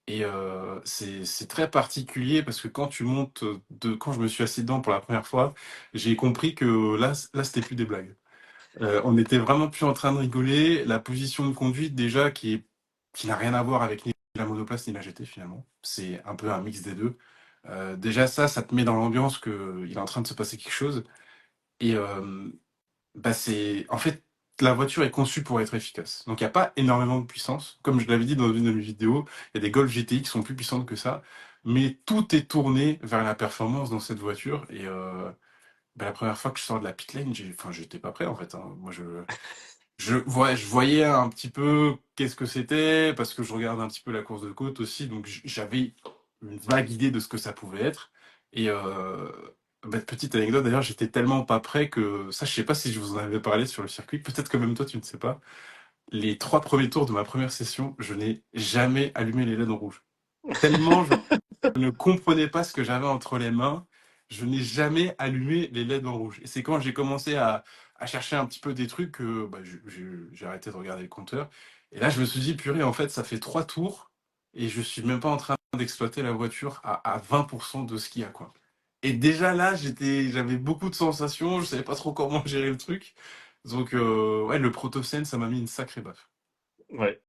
Et c'est très particulier parce que quand tu montes quand je me suis assis dedans pour la première fois, j'ai compris que là c'était plus des blagues. On était vraiment plus en train de rigoler. La position de conduite déjà qui n'a rien à voir avec ni la monoplace ni la GT finalement. C'est un peu un mix des deux. Déjà ça te met dans l'ambiance qu'il est en train de se passer quelque chose. Et bah c'est en fait la voiture est conçue pour être efficace. Donc il n'y a pas énormément de puissance. Comme je l'avais dit dans une de mes vidéos, il y a des Golf GTI qui sont plus puissantes que ça, mais tout est tourné vers la performance dans cette voiture. Et bah, la première fois que je sors de la pit lane, j'étais pas prêt en fait, hein. Moi je voyais un petit peu qu'est-ce que c'était parce que je regarde un petit peu la course de côte aussi, donc j'avais une vague idée de ce que ça pouvait être. Et bah, petite anecdote d'ailleurs, j'étais tellement pas prêt que ça, je sais pas si je vous en avais parlé sur le circuit, peut-être que même toi tu ne sais pas. Les 3 premiers tours de ma première session, je n'ai jamais allumé les LED en rouge. Tellement je ne comprenais pas ce que j'avais entre les mains. Je n'ai jamais allumé les LED en rouge. Et c'est quand j'ai commencé à chercher un petit peu des trucs que bah, j'ai arrêté de regarder le compteur. Et là, je me suis dit, purée, en fait, ça fait 3 tours et je suis même pas en train d'exploiter la voiture à 20% de ce qu'il y a, quoi. Et déjà là, j'avais beaucoup de sensations, je savais pas trop comment gérer le truc. Donc, ouais, le protocène, ça m'a mis une sacrée baffe. Ouais.